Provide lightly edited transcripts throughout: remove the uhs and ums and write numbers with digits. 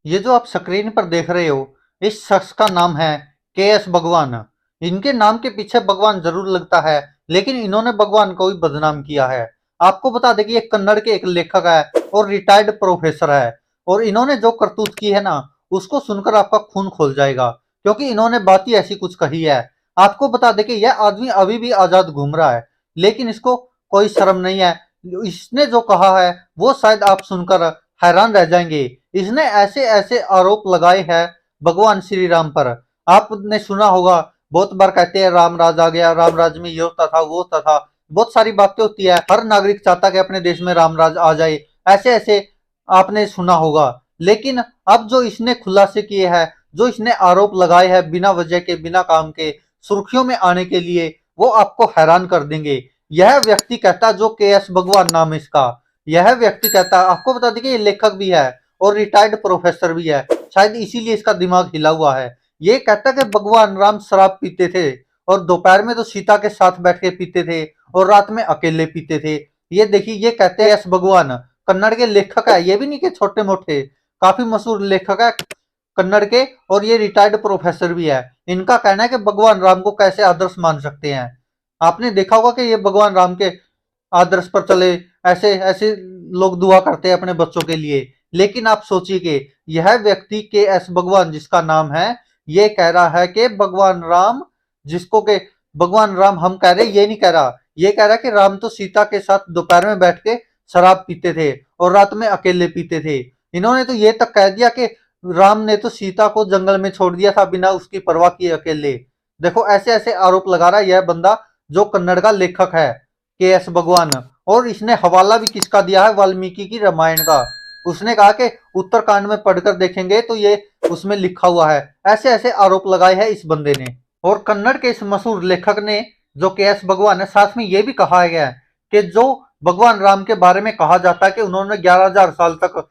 ये जो आप स्क्रीन पर देख रहे हो, इस शख्स का नाम है के.एस. भगवान। इनके नाम के पीछे भगवान जरूर लगता है, लेकिन इन्होंने भगवान को भी बदनाम किया है। आपको बता दें कि ये कन्नड़ के एक लेखक है और रिटायर्ड प्रोफेसर है। और इन्होंने जो करतूत की है ना, उसको सुनकर आपका खून खोल जाएगा, क्योंकि इन्होंने बात ही ऐसी कुछ कही है। आपको बता दें कि यह आदमी अभी भी आजाद घूम रहा है, लेकिन इसको कोई शर्म नहीं है। इसने जो कहा है वो शायद आप सुनकर हैरान रह जाएंगे। इसने ऐसे ऐसे आरोप लगाए हैं भगवान श्री राम पर। आपने सुना होगा, बहुत बार कहते हैं राम राज आ गया, राम राज में ये होता था वो होता था। बहुत सारी बातें होती है, हर नागरिक चाहता है कि अपने देश में राम राज आ जाए। ऐसे ऐसे आपने सुना होगा। लेकिन अब जो इसने खुलासे किए हैं, जो इसने आरोप लगाए हैं बिना वजह के, बिना काम के, सुर्खियों में आने के लिए, वो आपको हैरान कर देंगे। यह व्यक्ति कहता, जो के.एस. भगवान नाम है इसका, यह व्यक्ति कहता, आपको बता दें कि ये लेखक भी है और रिटायर्ड प्रोफेसर भी है, शायद इसीलिए इसका दिमाग हिला हुआ है। ये कहता कि भगवान राम शराब पीते थे, और दोपहर में तो सीता के साथ बैठ के पीते थे और रात में अकेले पीते थे। ये देखिए, ये कहते हैं एस भगवान, कन्नड़ के लेखक है, ये भी नहीं कि छोटे मोटे, काफी मशहूर लेखक है कन्नड़ के, और ये रिटायर्ड प्रोफेसर भी है। इनका कहना है कि भगवान राम को कैसे आदर्श मान सकते हैं। आपने देखा होगा कि ये भगवान राम के आदर्श पर चले, ऐसे ऐसे लोग दुआ करते हैं अपने बच्चों के लिए। लेकिन आप सोचिए कि यह व्यक्ति के एस भगवान जिसका नाम है, ये कह रहा है कि भगवान राम, जिसको के भगवान राम हम कह रहे, ये नहीं कह रहा, ये कह रहा है कि राम तो सीता के साथ दोपहर में बैठ के शराब पीते थे और रात में अकेले पीते थे। इन्होंने तो ये तक कह दिया कि राम ने तो सीता को जंगल में छोड़ दिया था बिना उसकी परवाह किए अकेले। देखो, ऐसे ऐसे आरोप लगा रहा है यह बंदा, जो कन्नड़ का लेखक है के.एस. भगवान। और इसने हवाला भी किसका दिया है, वाल्मीकि की रामायण का। उसने कहा कि उत्तरकांड में पढ़कर देखेंगे तो ये उसमें लिखा हुआ है। ऐसे ऐसे आरोप लगाए हैं इस बंदे ने। और कन्नड़ के इस मशहूर लेखक ने, जो के.एस. भगवान है, साथ में ये भी कहा गया है कि जो भगवान राम के बारे में कहा जाता है कि उन्होंने 11,000 साल तक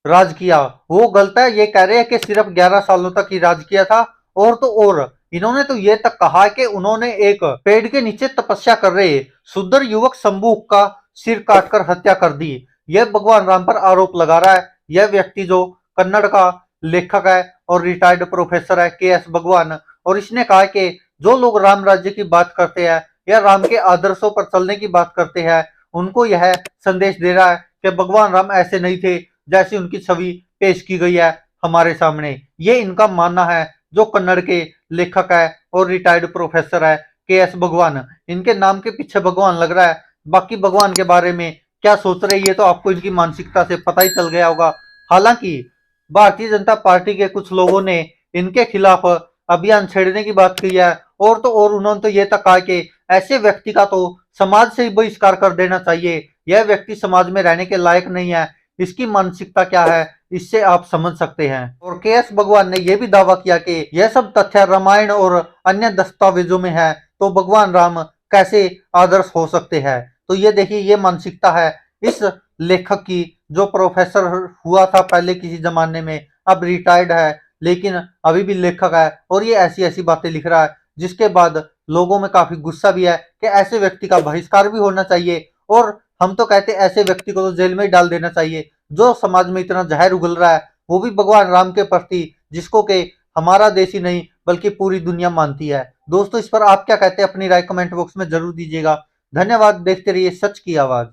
राज किया, वो गलत है। ये कह रहे हैं कि सिर्फ 11 सालों तक ही राज किया था। और तो और इन्होंने तो ये तक कहा है कि उन्होंने एक पेड़ के नीचे तपस्या कर रहे सुंदर युवक शंभू का सिर काटकर हत्या कर दी। यह भगवान राम पर आरोप लगा रहा है यह व्यक्ति, जो कन्नड़ का लेखक है और रिटायर्ड प्रोफेसर है, के.एस. भगवान। और इसने कहा कि जो लोग राम राज्य की बात करते हैं या राम के आदर्शों पर चलने की बात करते हैं, उनको यह संदेश दे रहा है कि भगवान राम ऐसे नहीं थे जैसी उनकी छवि पेश की गई है हमारे सामने। ये इनका मानना है, जो कन्नड़ के लेखक है और रिटायर्ड प्रोफेसर है के.एस. भगवान। इनके नाम के पीछे भगवान लग रहा है। बाकी भगवान के बारे में क्या सोच रहे, ये तो आपको इनकी मानसिकता से पता ही चल गया होगा। हालांकि भारतीय जनता पार्टी के कुछ लोगों ने इनके खिलाफ अभियान छेड़ने की बात की है। और तो और उन्होंने तो ये तक कहा कि ऐसे व्यक्ति का तो समाज से ही बहिष्कार कर देना चाहिए। यह व्यक्ति समाज में रहने के लायक नहीं है। इसकी मानसिकता क्या है, इससे आप समझ सकते हैं। और के.एस. भगवान ने यह भी दावा किया कि यह सब तथ्य रामायण और अन्य दस्तावेजों में है, तो भगवान राम कैसे आदर्श हो सकते हैं। तो ये देखिए, ये मानसिकता है इस लेखक की, जो प्रोफेसर हुआ था पहले किसी जमाने में, अब रिटायर्ड है, लेकिन अभी भी लेखक है और ये ऐसी ऐसी बातें लिख रहा है, जिसके बाद लोगों में काफी गुस्सा भी है कि ऐसे व्यक्ति का बहिष्कार भी होना चाहिए। और हम तो कहते हैं ऐसे व्यक्ति को तो जेल में ही डाल देना चाहिए, जो समाज में इतना जहर उगल रहा है, वो भी भगवान राम के प्रति, जिसको कि हमारा देश ही नहीं बल्कि पूरी दुनिया मानती है। दोस्तों, इस पर आप क्या कहते हैं, अपनी राय कमेंट बॉक्स में जरूर दीजिएगा। धन्यवाद। देखते रहिए सच की आवाज।